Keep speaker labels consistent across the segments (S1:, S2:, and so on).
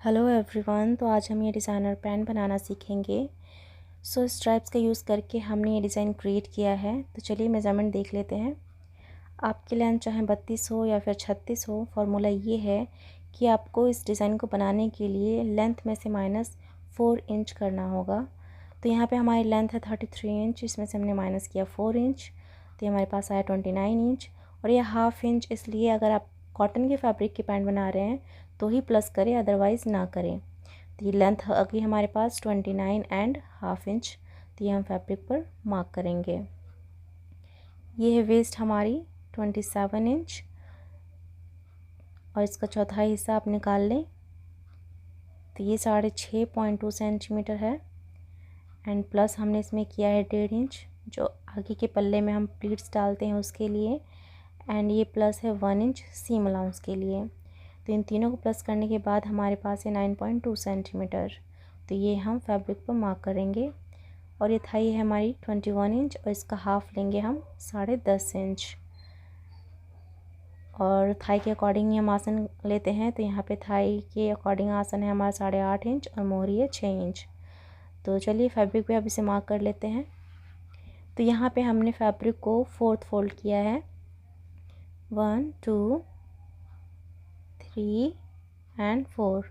S1: Hello everyone. तो आज हम ये डिज़ाइनर पैंट बनाना सीखेंगे। स्ट्राइप्स का यूज़ करके हमने ये डिज़ाइन क्रिएट किया है। तो चलिए मेज़रमेंट देख लेते हैं। आपकी लेंथ चाहे 32 हो या फिर 36 हो, फार्मूला ये है कि आपको इस डिज़ाइन को बनाने के लिए लेंथ में से -4 इंच करना होगा। तो यहाँ पे हमारी लेंथ है 33 इंच, इसमें से हमने माइनस किया 4 इंच, तो ये हमारे पास आया 29 इंच। और ये हाफ इंच इसलिए, अगर आप कॉटन के फैब्रिक की पैंट बना रहे हैं तो ही प्लस करें, अदरवाइज़ ना करें। तो ये लेंथ अभी हमारे पास 29 एंड हाफ इंच, तो ये हम फैब्रिक पर मार्क करेंगे। ये है वेस्ट हमारी 27 इंच, और इसका चौथाई हिस्सा आप निकाल लें तो ये 6.2 सेंटीमीटर है। एंड प्लस हमने इसमें किया है 1.5 इंच, जो आगे के पल्ले में हम प्लीट्स डालते हैं उसके लिए। एंड ये प्लस है 1 इंच सीम अलाउंस के लिए। तो इन तीनों को प्लस करने के बाद हमारे पास है 9.2 सेंटीमीटर। तो ये हम फैब्रिक पर मार्क करेंगे। और ये थाई है हमारी 21 इंच, और इसका हाफ लेंगे हम 10.5 इंच। और थाई के अकॉर्डिंग ही हम आसन लेते हैं। तो यहाँ पे थाई के अकॉर्डिंग आसन है हमारा 8.5 इंच, और मोहरी है 6 इंच। तो चलिए फैब्रिक पे अब इसे मार्क कर लेते हैं। तो यहाँ पे हमने फैब्रिक को 4th फोल्ड किया है, 1 2 3 एंड 4।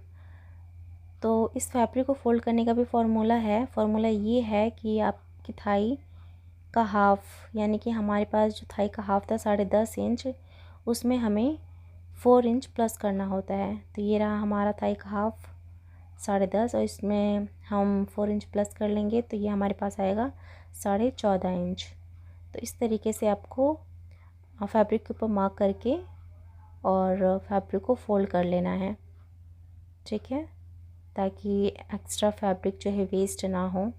S1: तो इस फैब्रिक को फोल्ड करने का भी फार्मूला है। फार्मूला ये है कि आपकी थाई का हाफ, यानी कि हमारे पास जो थाई का हाफ था 10.5 इंच, उसमें हमें 4 इंच प्लस करना होता है। तो ये रहा हमारा थाई का हाफ 10.5, और इसमें हम 4 इंच प्लस कर लेंगे तो ये हमारे पास आएगा 14.5 इंच। तो इस तरीके से आपको फैब्रिक के ऊपर मार्क करके और फैब्रिक को फोल्ड कर लेना है, ठीक है, ताकि एक्स्ट्रा फैब्रिक जो है वेस्ट ना हो।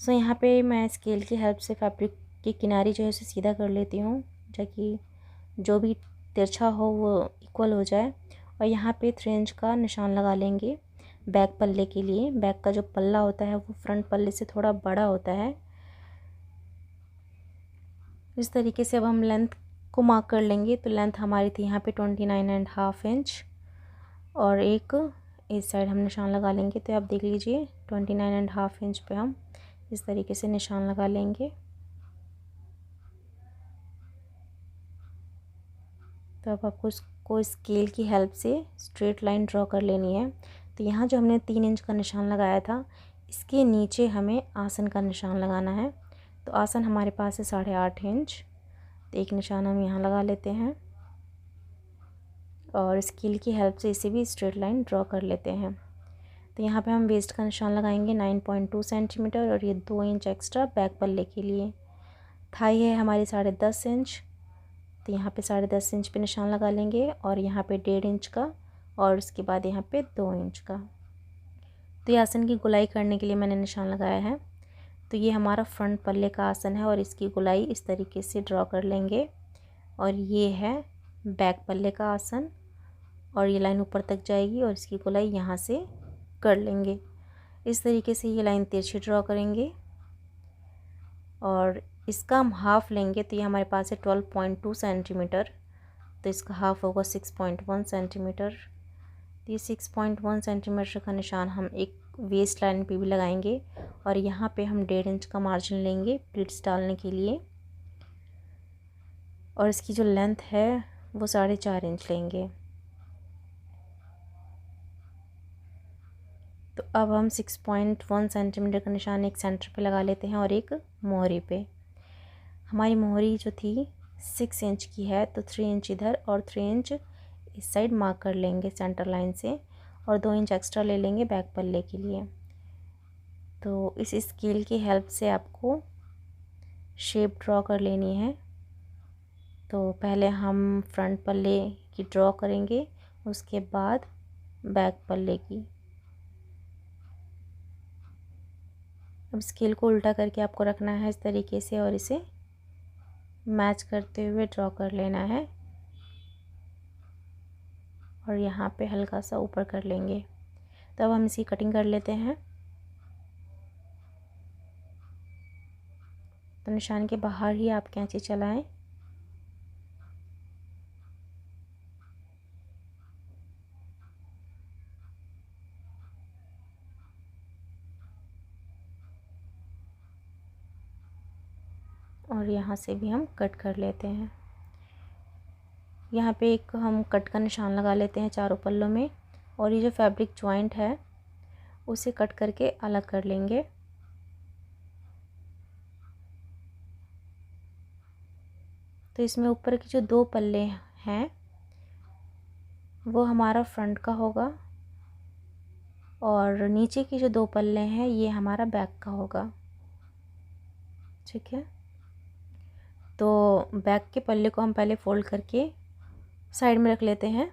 S1: यहाँ पे मैं स्केल की हेल्प से फैब्रिक की किनारी जो है उसे सीधा कर लेती हूँ, ताकि जो भी तिरछा हो वो इक्वल हो जाए। और यहाँ पे 3 इंच का निशान लगा लेंगे बैक पल्ले के लिए। बैक का जो पल्ला होता है वो फ्रंट पल्ले से थोड़ा बड़ा होता है। इस तरीके से अब हम लेंथ को मार्क कर लेंगे। तो लेंथ हमारी थी यहाँ पे 29.5 इंच, और एक इस साइड हम निशान लगा लेंगे। तो आप देख लीजिए 29.5 इंच पे हम इस तरीके से निशान लगा लेंगे। तो अब आपको इसको स्केल की हेल्प से स्ट्रेट लाइन ड्रॉ कर लेनी है। तो यहाँ जो हमने 3 इंच का निशान लगाया था, इसके नीचे हमें आसन का निशान लगाना है। तो आसन हमारे पास है 8.5 इंच, तो एक निशान हम यहाँ लगा लेते हैं, और स्केल की हेल्प से इसे भी स्ट्रेट लाइन ड्रॉ कर लेते हैं। तो यहाँ पे हम वेस्ट का निशान लगाएंगे 9.2 सेंटीमीटर, और ये 2 इंच एक्स्ट्रा बैक पल्ले के लिए। थाई है हमारी 10.5 इंच, तो यहाँ पे 10.5 इंच पे निशान लगा लेंगे, और यहाँ पे 1.5 इंच का, और उसके बाद यहाँ पे 2 इंच का। तो ये आसन की गोलाई करने के लिए मैंने निशान लगाया है। तो ये हमारा फ्रंट पल्ले का आसन है, और इसकी गोलाई इस तरीके से ड्रॉ कर लेंगे। और ये है बैक पल्ले का आसन, और ये लाइन ऊपर तक जाएगी, और इसकी गोलाई यहाँ से कर लेंगे। इस तरीके से ये लाइन तिरछी ड्रॉ करेंगे, और इसका हम हाफ़ लेंगे। तो ये हमारे पास है 12.2 सेंटीमीटर, तो इसका हाफ़ होगा 6.1 सेंटीमीटर। तो ये 6.1 सेंटीमीटर का निशान हम एक वेस्ट लाइन पे भी लगाएंगे, और यहाँ पे हम 1.5 इंच का मार्जिन लेंगे प्लीट्स डालने के लिए। और इसकी जो लेंथ है वो 4.5 इंच लेंगे। तो अब हम 6.1 सेंटीमीटर का निशान एक सेंटर पे लगा लेते हैं, और एक मोहरी पे। हमारी मोहरी जो थी 6 इंच की है, तो 3 इंच इधर और 3 इंच इस साइड मार्क कर लेंगे सेंटर लाइन से, और 2 इंच एक्स्ट्रा ले लेंगे बैक पल्ले के लिए। तो इस स्केल की हेल्प से आपको शेप ड्रॉ कर लेनी है। तो पहले हम फ्रंट पल्ले की ड्रॉ करेंगे, उसके बाद बैक पल्ले की। अब स्केल को उल्टा करके आपको रखना है इस तरीके से, और इसे मैच करते हुए ड्रॉ कर लेना है, और यहाँ पे हल्का सा ऊपर कर लेंगे। तो अब हम इसकी कटिंग कर लेते हैं। तो निशान के बाहर ही आप कैंची चलाएं। और यहाँ से भी हम कट कर लेते हैं। यहाँ पे एक हम कट का निशान लगा लेते हैं चारों पल्लों में, और ये जो फैब्रिक जॉइंट है उसे कट करके अलग कर लेंगे। तो इसमें ऊपर की जो 2 पल्ले हैं वो हमारा फ्रंट का होगा, और नीचे की जो 2 पल्ले हैं ये हमारा बैक का होगा। ठीक है, तो बैक के पल्ले को हम पहले फोल्ड करके साइड में रख लेते हैं।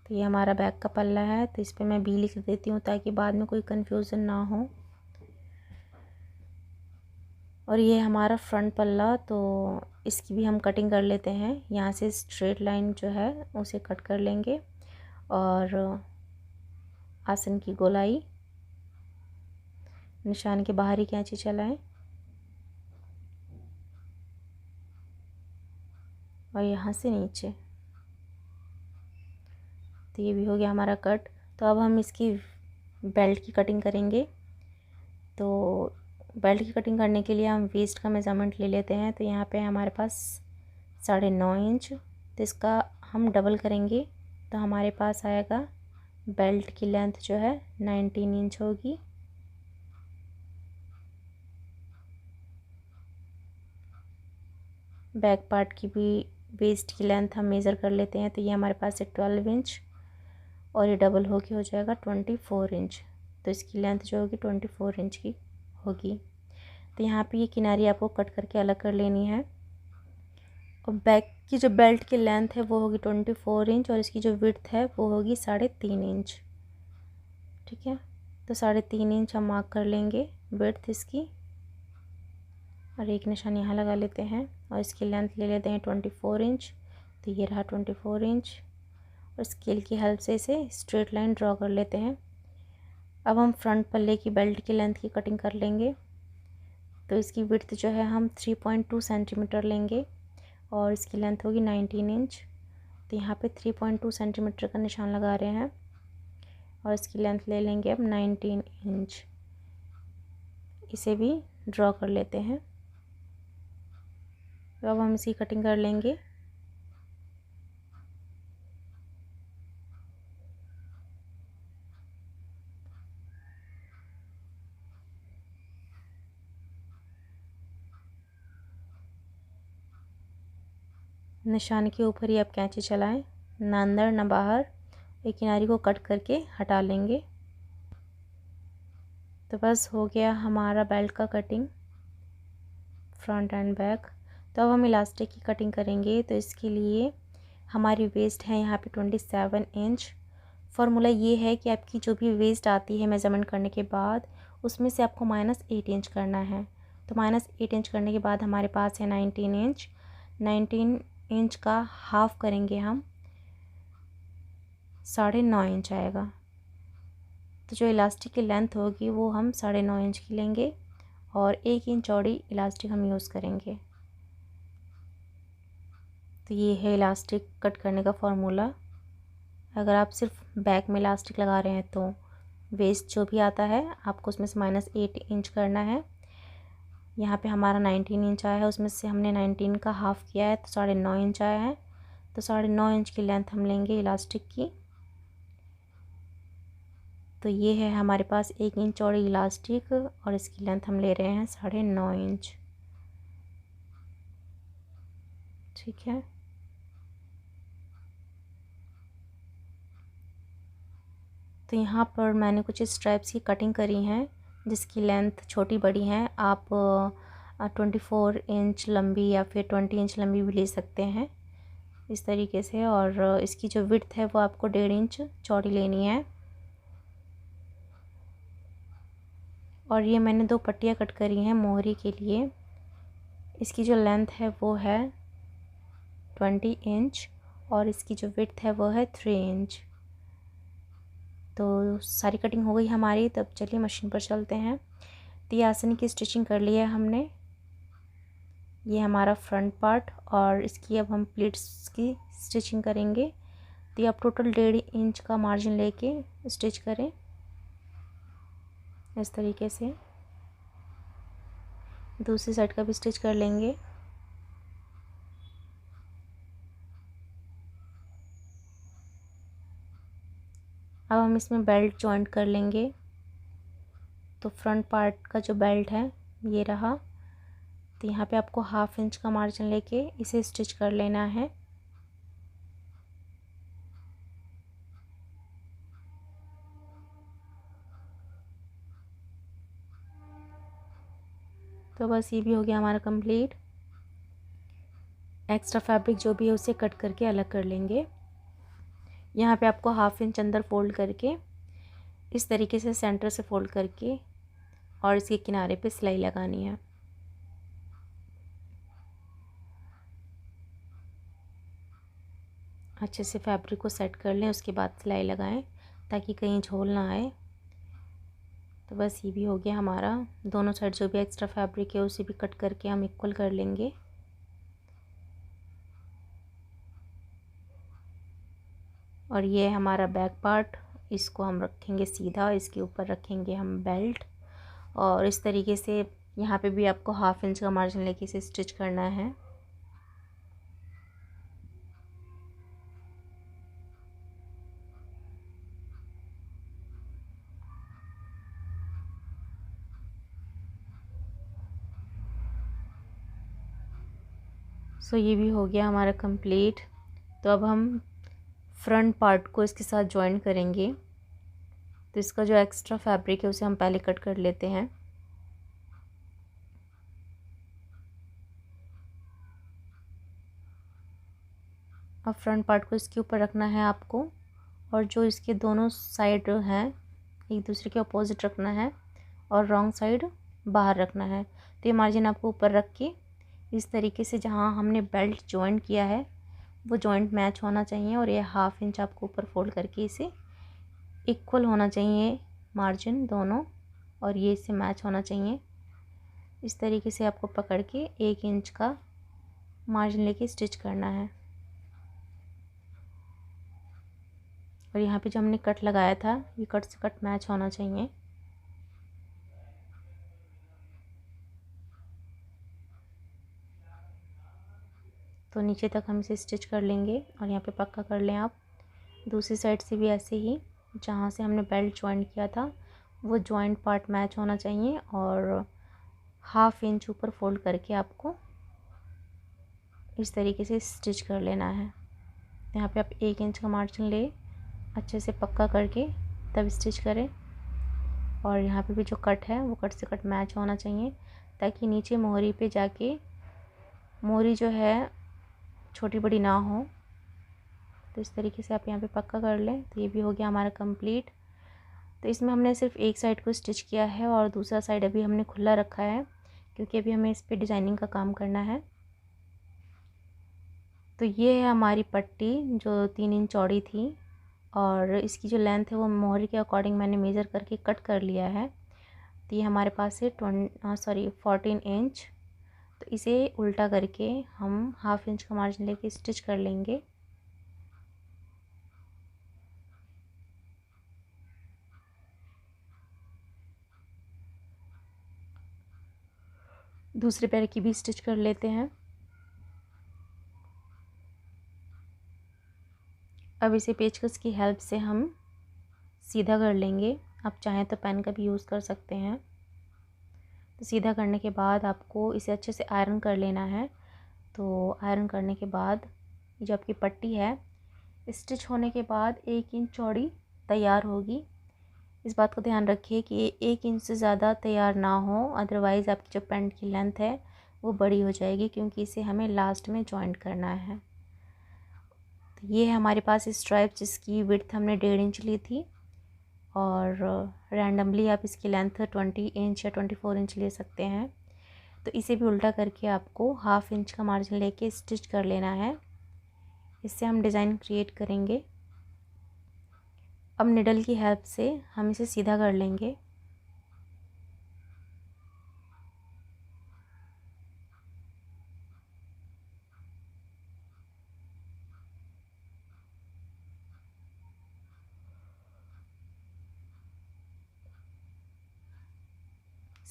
S1: तो ये हमारा बैक का पल्ला है, तो इस पर मैं बी लिख देती हूँ ताकि बाद में कोई कंफ्यूजन ना हो। और ये हमारा फ्रंट पल्ला, तो इसकी भी हम कटिंग कर लेते हैं। यहाँ से स्ट्रेट लाइन जो है उसे कट कर लेंगे, और आसन की गोलाई निशान के बाहरी कैंची चलाएं, और यहाँ से नीचे। तो ये भी हो गया हमारा कट। तो अब हम इसकी बेल्ट की कटिंग करेंगे। तो बेल्ट की कटिंग करने के लिए हम वेस्ट का मेज़रमेंट ले लेते हैं। तो यहाँ पे हमारे पास 9.5 इंच, तो इसका हम डबल करेंगे तो हमारे पास आएगा, बेल्ट की लेंथ जो है 19 इंच होगी। बैक पार्ट की भी वेस्ट की लेंथ हम मेज़र कर लेते हैं। तो ये हमारे पास है 12 इंच, और ये डबल होके हो जाएगा 24 इंच। तो इसकी लेंथ जो होगी 24 इंच की होगी। तो यहाँ पे ये किनारी आपको कट करके अलग कर लेनी है। और बैक की जो बेल्ट की लेंथ है वो होगी 24 इंच, और इसकी जो विड्थ है वो होगी 3.5 इंच। ठीक है, तो 3.5 इंच हम मार्क कर लेंगे विड्थ इसकी, और एक निशान यहाँ लगा लेते हैं। और इसकी लेंथ ले लेते हैं 24 इंच। तो ये रहा 24 इंच, और स्केल की हेल्प से इसे स्ट्रेट लाइन ड्रॉ कर लेते हैं। अब हम फ्रंट पल्ले की बेल्ट की लेंथ की कटिंग कर लेंगे। तो इसकी विड्थ जो है हम 3.2 सेंटीमीटर लेंगे, और इसकी लेंथ होगी 19 इंच। तो यहाँ पे 3.2 सेंटीमीटर का निशान लगा रहे हैं, और इसकी लेंथ ले लेंगे अब 19 इंच। इसे भी ड्रॉ कर लेते हैं। तो अब हम इसकी कटिंग कर लेंगे। निशान के ऊपर ही आप कैंची चलाएं, ना अंदर ना बाहर। एक किनारी को कट करके हटा लेंगे। तो बस हो गया हमारा बेल्ट का कटिंग, फ्रंट एंड बैक। तो अब हम इलास्टिक की कटिंग करेंगे। तो इसके लिए हमारी वेस्ट है यहाँ पे 27 इंच। फार्मूला ये है कि आपकी जो भी वेस्ट आती है मेज़रमेंट करने के बाद, उसमें से आपको -8 इंच करना है। तो -8 इंच करने के बाद हमारे पास है 19 इंच। 19 इंच का हाफ करेंगे हम, 9.5 इंच आएगा। तो जो इलास्टिक की लेंथ होगी वो हम 9.5 इंच की लेंगे, और 1 इंच चौड़ी इलास्टिक हम यूज़ करेंगे। तो ये है इलास्टिक कट करने का फार्मूला। अगर आप सिर्फ बैक में इलास्टिक लगा रहे हैं तो वेस्ट जो भी आता है आपको उसमें से -8 इंच करना है। यहाँ पे हमारा 19 इंच आया है, उसमें से हमने 19 का हाफ़ किया है तो 9.5 इंच आया है। तो 9.5 इंच की लेंथ हम लेंगे इलास्टिक की। तो ये है हमारे पास 1 इंच चौड़ी इलास्टिक, और इसकी लेंथ हम ले रहे हैं 9.5 इंच। ठीक है, तो यहाँ पर मैंने कुछ स्ट्राइप्स की कटिंग करी हैं जिसकी लेंथ छोटी बड़ी हैं। आप 24 इंच लंबी या फिर 20 इंच लंबी भी ले सकते हैं इस तरीके से। और इसकी जो विड्थ है वो आपको 1.5 इंच चौड़ी लेनी है। और ये मैंने 2 पट्टियाँ कट करी हैं मोहरी के लिए। इसकी जो लेंथ है वो है 20 इंच, और इसकी जो विड्थ है वो है 3 इंच। तो सारी कटिंग हो गई हमारी। तब चलिए मशीन पर चलते हैं। तो ये आसन की स्टिचिंग कर ली है हमने। ये हमारा फ्रंट पार्ट, और इसकी अब हम प्लीट्स की स्टिचिंग करेंगे। तो ये आप टोटल 1.5 इंच का मार्जिन लेके स्टिच करें इस तरीके से। दूसरी साइड का भी स्टिच कर लेंगे। अब हम इसमें बेल्ट जॉइंट कर लेंगे। तो फ्रंट पार्ट का जो बेल्ट है ये रहा। तो यहाँ पे आपको 1/2 इंच का मार्जिन लेके इसे स्टिच कर लेना है। तो बस ये भी हो गया हमारा कंप्लीट। एक्स्ट्रा फैब्रिक जो भी है उसे कट करके अलग कर लेंगे। यहाँ पे आपको 1/2 इंच अंदर फोल्ड करके इस तरीके से सेंटर से फोल्ड करके और इसके किनारे पे सिलाई लगानी है। अच्छे से फैब्रिक को सेट कर लें, उसके बाद सिलाई लगाएं ताकि कहीं झोल ना आए। तो बस ये भी हो गया हमारा। दोनों साइड जो भी एक्स्ट्रा फैब्रिक है उसे भी कट करके हम इक्वल कर लेंगे। और ये हमारा बैक पार्ट, इसको हम रखेंगे सीधा, इसके ऊपर रखेंगे हम बेल्ट। और इस तरीके से यहाँ पे भी आपको 1/2 इंच का मार्जिन लेके इसे स्टिच करना है। सो ये भी हो गया हमारा कंप्लीट। तो अब हम फ्रंट पार्ट को इसके साथ ज्वाइन करेंगे। तो इसका जो एक्स्ट्रा फैब्रिक है उसे हम पहले कट कर लेते हैं। अब फ्रंट पार्ट को इसके ऊपर रखना है आपको, और जो इसके दोनों साइड हैं एक दूसरे के अपोजिट रखना है और रॉन्ग साइड बाहर रखना है। तो ये मार्जिन आपको ऊपर रख के इस तरीके से जहाँ हमने बेल्ट जॉइंट किया है वो जॉइंट मैच होना चाहिए, और ये 1/2 इंच आपको ऊपर फोल्ड करके इसे इक्वल होना चाहिए मार्जिन दोनों, और ये इससे मैच होना चाहिए। इस तरीके से आपको पकड़ के 1 इंच का मार्जिन लेके स्टिच करना है। और यहाँ पे जो हमने कट लगाया था ये कट से कट मैच होना चाहिए। तो नीचे तक हम इसे स्टिच कर लेंगे और यहाँ पे पक्का कर लें आप। दूसरी साइड से भी ऐसे ही, जहाँ से हमने बेल्ट जॉइंट किया था वो जॉइंट पार्ट मैच होना चाहिए, और 1/2 इंच ऊपर फोल्ड करके आपको इस तरीके से स्टिच कर लेना है। यहाँ पे आप 1 इंच का मार्जिन ले अच्छे से पक्का करके तब स्टिच करें। और यहाँ पे भी जो कट है वो कट से कट मैच होना चाहिए, ताकि नीचे मोहरी पे जाके मोहरी जो है छोटी बड़ी ना हो। तो इस तरीके से आप यहाँ पे पक्का कर लें। तो ये भी हो गया हमारा कंप्लीट। तो इसमें हमने सिर्फ एक साइड को स्टिच किया है और दूसरा साइड अभी हमने खुला रखा है, क्योंकि अभी हमें इस पर डिज़ाइनिंग का काम करना है। तो ये है हमारी पट्टी जो 3 इंच चौड़ी थी, और इसकी जो लेंथ है वो मोहरी के अकॉर्डिंग मैंने मेज़र करके कट कर लिया है। तो ये हमारे पास है 14 इंच। तो इसे उल्टा करके हम 1/2 इंच का मार्जिन लेके स्टिच कर लेंगे। दूसरे पैर की भी स्टिच कर लेते हैं। अब इसे पेचकस की हेल्प से हम सीधा कर लेंगे। आप चाहें तो पेन का भी यूज़ कर सकते हैं। तो सीधा करने के बाद आपको इसे अच्छे से आयरन कर लेना है। तो आयरन करने के बाद जो आपकी पट्टी है स्टिच होने के बाद 1 इंच चौड़ी तैयार होगी। इस बात का ध्यान रखिए कि 1 इंच से ज़्यादा तैयार ना हो, अदरवाइज़ आपकी जो पैंट की लेंथ है वो बड़ी हो जाएगी, क्योंकि इसे हमें लास्ट में जॉइंट करना है। तो ये है हमारे पास स्ट्राइप, जिसकी विड्थ हमने 1.5 इंच ली थी, और रैंडमली आप इसकी लेंथ 20 इंच या 24 इंच ले सकते हैं। तो इसे भी उल्टा करके आपको 1/2 इंच का मार्जिन लेके स्टिच कर लेना है। इससे हम डिज़ाइन क्रिएट करेंगे। अब निडल की हेल्प से हम इसे सीधा कर लेंगे।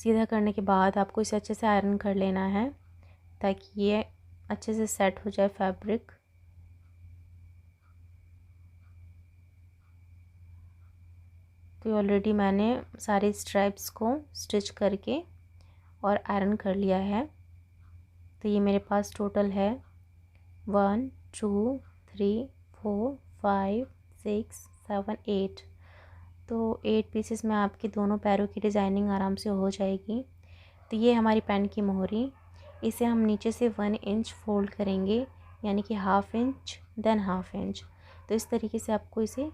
S1: सीधा करने के बाद आपको इसे अच्छे से आयरन कर लेना है ताकि ये अच्छे से सेट हो जाए फैब्रिक। तो ऑलरेडी मैंने सारे स्ट्राइप्स को स्टिच करके और आयरन कर लिया है। तो ये मेरे पास टोटल है 1 2 3 4 5 6 7 8। तो 8 पीसेस में आपके दोनों पैरों की डिज़ाइनिंग आराम से हो जाएगी। तो ये हमारी पैंट की मोहरी, इसे हम नीचे से 1 इंच फोल्ड करेंगे, यानी कि half inch than half inch. तो इस तरीके से आपको इसे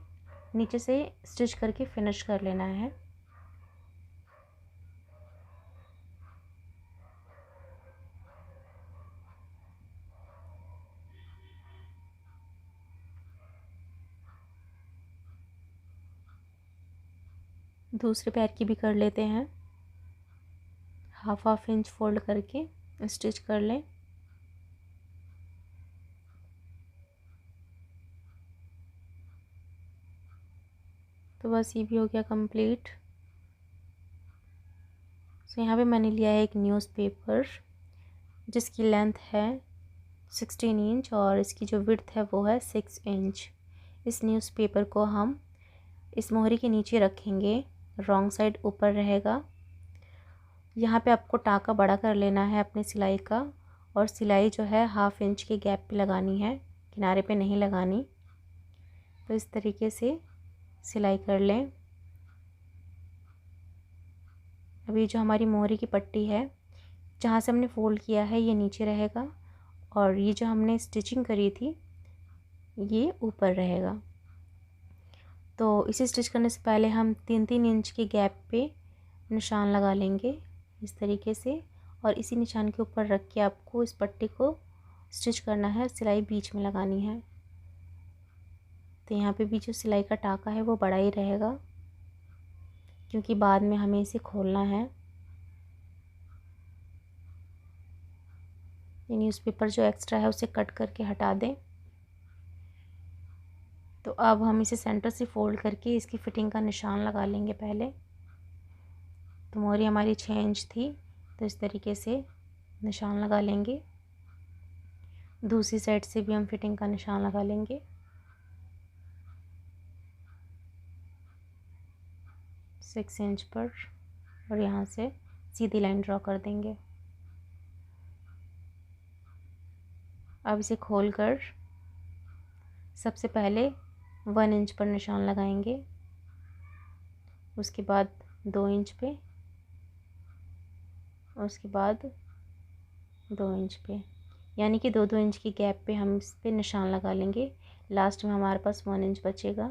S1: नीचे से स्टिच करके फिनिश कर लेना है। दूसरे पैर की भी कर लेते हैं, हाफ इंच फोल्ड करके स्टिच कर लें। तो बस ये भी हो गया कंप्लीट। तो यहाँ पे मैंने लिया है एक न्यूज़पेपर जिसकी लेंथ है 16 इंच और इसकी जो विड्थ है वो है 6 इंच। इस न्यूज़पेपर को हम इस मोहरी के नीचे रखेंगे, रॉन्ग साइड ऊपर रहेगा। यहाँ पे आपको टाका बड़ा कर लेना है अपनी सिलाई का, और सिलाई जो है हाफ इंच के गैप पे लगानी है, किनारे पे नहीं लगानी। तो इस तरीके से सिलाई कर लें। अभी जो हमारी मोहरी की पट्टी है, जहाँ से हमने फ़ोल्ड किया है ये नीचे रहेगा, और ये जो हमने स्टिचिंग करी थी ये ऊपर रहेगा। तो इसे स्टिच करने से पहले हम 3-3 इंच के गैप पे निशान लगा लेंगे इस तरीके से, और इसी निशान के ऊपर रख के आपको इस पट्टी को स्टिच करना है, सिलाई बीच में लगानी है। तो यहाँ पे भी जो सिलाई का टाका है वो बड़ा ही रहेगा, क्योंकि बाद में हमें इसे खोलना है। ये न्यूज़पेपर जो एक्स्ट्रा है उसे कट करके हटा दें। तो अब हम इसे सेंटर से फोल्ड करके इसकी फिटिंग का निशान लगा लेंगे पहले। तो मोहरी हमारी 6 इंच थी, तो इस तरीके से निशान लगा लेंगे। दूसरी साइड से भी हम फिटिंग का निशान लगा लेंगे। 6 इंच पर, और यहाँ से सीधी लाइन ड्रॉ कर देंगे। अब इसे खोलकर सबसे पहले 1 इंच पर निशान लगाएंगे, उसके बाद 2 इंच पे, उसके बाद 2 इंच पे, यानी कि 2-2 इंच की गैप पे हम इस पे निशान लगा लेंगे। लास्ट में हमारे पास 1 इंच बचेगा।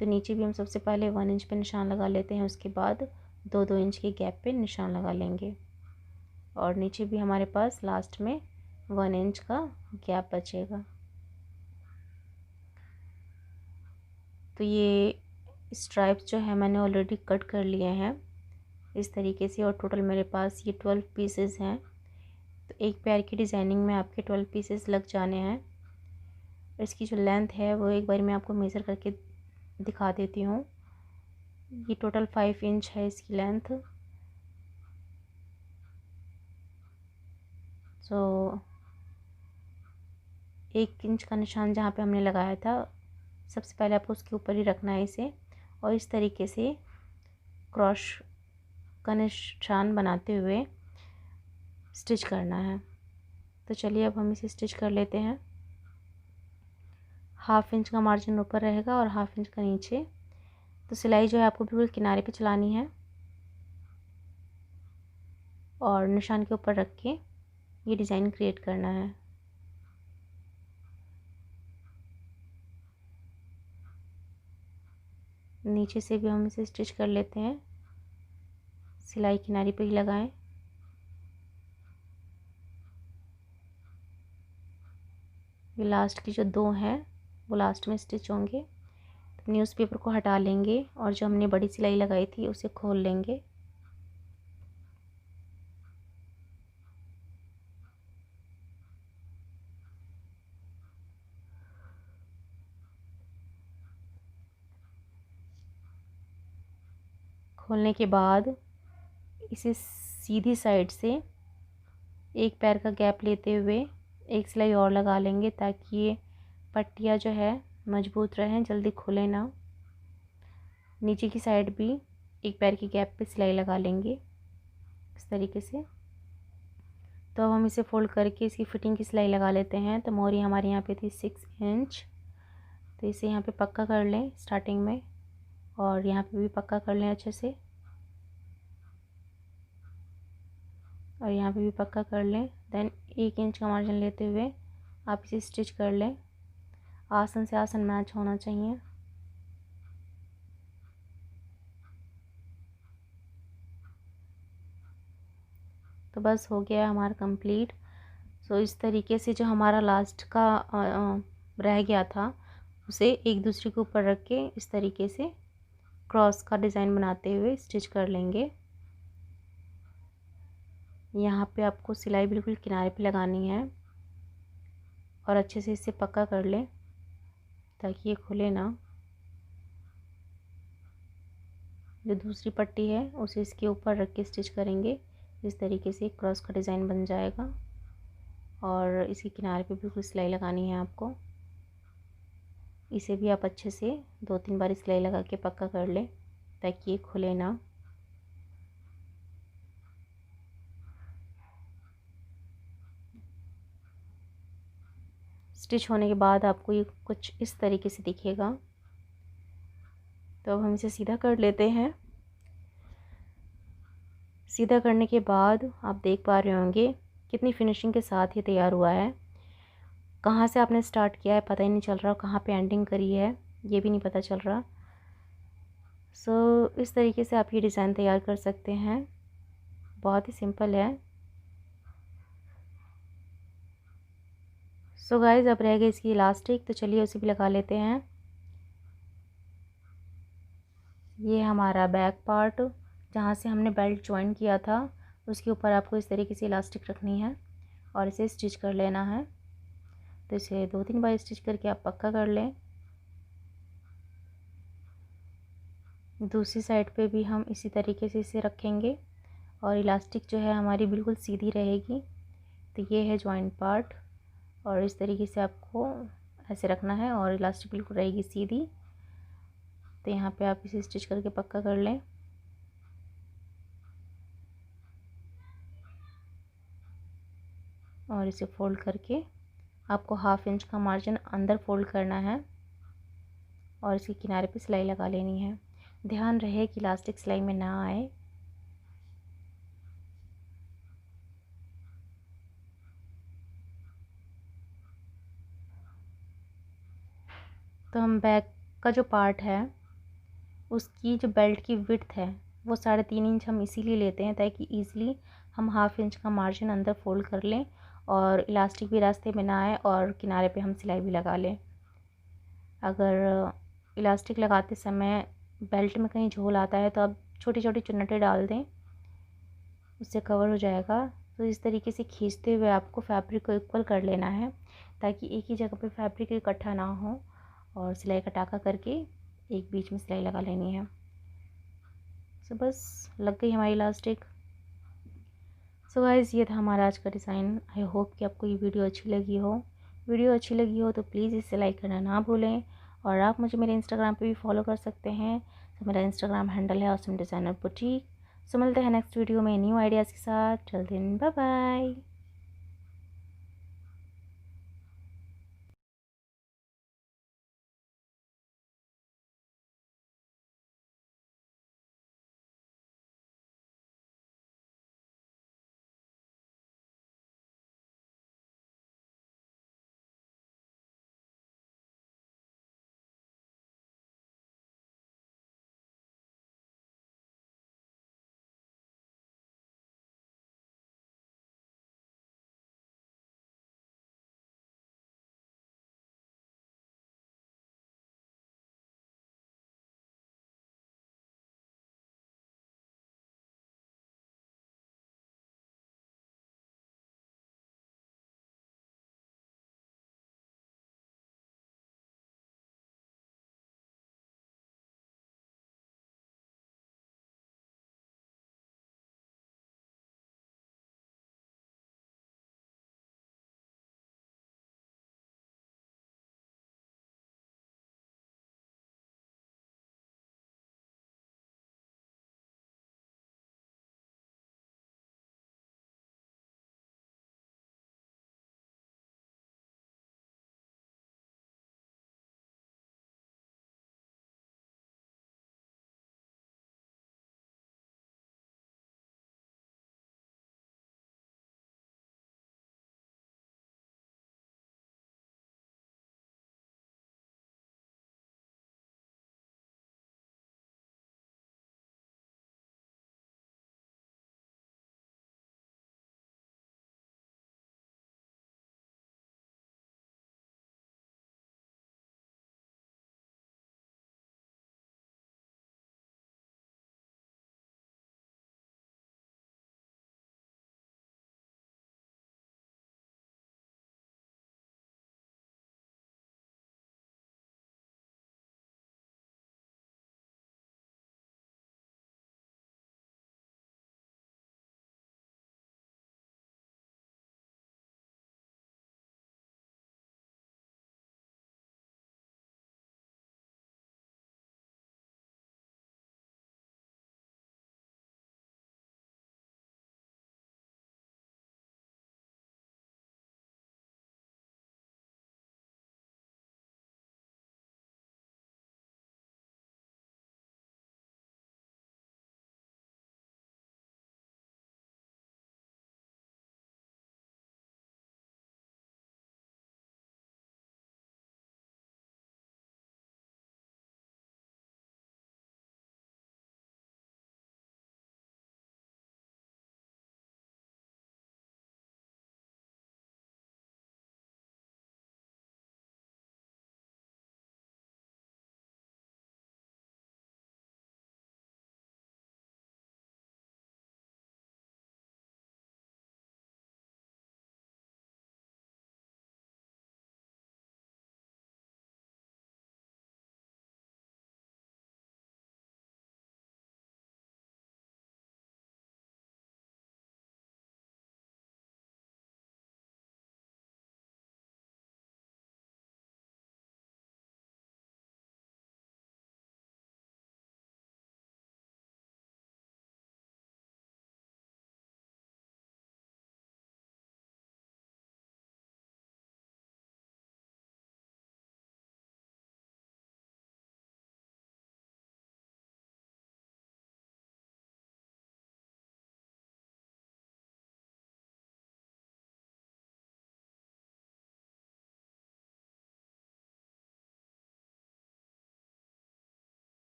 S1: तो नीचे भी हम सबसे पहले 1 इंच पे निशान लगा लेते हैं, उसके बाद 2-2 इंच की गैप पे निशान लगा लेंगे, और नीचे भी हमारे पास लास्ट में 1 इंच का गैप बचेगा। तो ये स्ट्राइप्स जो है मैंने ऑलरेडी कट कर लिए हैं इस तरीके से, और टोटल मेरे पास ये 12 पीसेस हैं। तो एक पैर की डिज़ाइनिंग में आपके 12 पीसेस लग जाने हैं। इसकी जो लेंथ है वो एक बार मैं आपको मेज़र करके दिखा देती हूँ। ये टोटल 5 इंच है इसकी लेंथ। सो 1 इंच का निशान जहाँ पे हमने लगाया था, सबसे पहले आपको उसके ऊपर ही रखना है इसे, और इस तरीके से क्रॉस का निशान बनाते हुए स्टिच करना है। तो चलिए अब हम इसे स्टिच कर लेते हैं। हाफ इंच का मार्जिन ऊपर रहेगा और हाफ इंच का नीचे। तो सिलाई जो है आपको बिल्कुल किनारे पे चलानी है, और निशान के ऊपर रख के ये डिज़ाइन क्रिएट करना है। नीचे से भी हम इसे स्टिच कर लेते हैं, सिलाई किनारे पे ही लगाएं। ये लास्ट की जो 2 हैं वो लास्ट में स्टिच होंगे। तो न्यूज़पेपर को हटा लेंगे और जो हमने बड़ी सिलाई लगाई थी उसे खोल लेंगे। खोलने के बाद इसे सीधी साइड से एक पैर का गैप लेते हुए एक सिलाई और लगा लेंगे ताकि ये पट्टियाँ जो है मजबूत रहें, जल्दी खुले ना। नीचे की साइड भी एक पैर के गैप पे सिलाई लगा लेंगे इस तरीके से। तो अब हम इसे फोल्ड करके इसकी फिटिंग की सिलाई लगा लेते हैं। तो मोरी हमारे यहाँ पे थी 6 इंच, तो इसे यहाँ पे पक्का कर लें स्टार्टिंग में, और यहाँ पे भी पक्का कर लें अच्छे से, और यहाँ पे भी पक्का कर लें। देन 1 इंच का मार्जिन लेते हुए आप इसे स्टिच कर लें। आसन से आसन मैच होना चाहिए। तो बस हो गया हमारा कंप्लीट। सो इस तरीके से जो हमारा लास्ट का रह गया था उसे एक दूसरे के ऊपर रख के इस तरीके से क्रॉस का डिज़ाइन बनाते हुए स्टिच कर लेंगे। यहाँ पे आपको सिलाई बिल्कुल किनारे पे लगानी है और अच्छे से इसे पक्का कर लें ताकि ये खुले ना। जो दूसरी पट्टी है उसे इसके ऊपर रख के स्टिच करेंगे। इस तरीके से क्रॉस का डिज़ाइन बन जाएगा और इसके किनारे पे बिल्कुल सिलाई लगानी है आपको। इसे भी आप अच्छे से 2-3 बार सिलाई लगा के पक्का कर लें ताकि ये खुले ना। स्टिच होने के बाद आपको ये कुछ इस तरीके से दिखेगा। तो अब हम इसे सीधा कर लेते हैं। सीधा करने के बाद आप देख पा रहे होंगे कितनी फिनिशिंग के साथ ये तैयार हुआ है। कहाँ से आपने स्टार्ट किया है पता ही नहीं चल रहा, कहाँ पे एंडिंग करी है ये भी नहीं पता चल रहा। सो इस तरीके से आप ये डिज़ाइन तैयार कर सकते हैं, बहुत ही सिंपल है। सो गाइस अब रह गई इसकी इलास्टिक, तो चलिए उसे भी लगा लेते हैं। ये हमारा बैक पार्ट जहाँ से हमने बेल्ट ज्वाइन किया था उसके ऊपर आपको इस तरीके से इलास्टिक रखनी है और इसे स्टिच कर लेना है। तो इसे 2-3 बार स्टिच करके आप पक्का कर लें। दूसरी साइड पे भी हम इसी तरीके से इसे रखेंगे और इलास्टिक जो है हमारी बिल्कुल सीधी रहेगी। तो ये है ज्वाइंट पार्ट और इस तरीके से आपको ऐसे रखना है और इलास्टिक बिल्कुल रहेगी सीधी। तो यहाँ पे आप इसे स्टिच करके पक्का कर लें। और इसे फोल्ड करके आपको 1/2 इंच का मार्जिन अंदर फोल्ड करना है और इसके किनारे पे सिलाई लगा लेनी है। ध्यान रहे कि इलास्टिक सिलाई में ना आए। तो हम बैक का जो पार्ट है उसकी जो बेल्ट की विड्थ है वो 3.5 इंच हम इसीलिए लेते हैं ताकि ईज़िली हम 1/2 इंच का मार्जिन अंदर फोल्ड कर लें और इलास्टिक भी रास्ते में ना आए और किनारे पे हम सिलाई भी लगा लें। अगर इलास्टिक लगाते समय बेल्ट में कहीं झोल आता है तो आप छोटी छोटी चुन्नटें डाल दें, उससे कवर हो जाएगा। तो इस तरीके से खींचते हुए आपको फैब्रिक को इक्वल कर लेना है ताकि एक ही जगह पे फैब्रिक इकट्ठा ना हो, और सिलाई का टाँका करके एक बीच में सिलाई लगा लेनी है। सो बस लग गई हमारी इलास्टिक। सो गाइज़ ये था हमारा आज का डिज़ाइन। आई होप कि आपको ये वीडियो अच्छी लगी हो। वीडियो अच्छी लगी हो तो प्लीज़ इसे लाइक करना ना भूलें और आप मुझे मेरे इंस्टाग्राम पे भी फॉलो कर सकते हैं। तो मेरा इंस्टाग्राम हैंडल है ऑसम डिज़ाइनर बुटीक। सो मिलते हैं नेक्स्ट वीडियो में न्यू आइडियाज़ के साथ। Till then bye bye.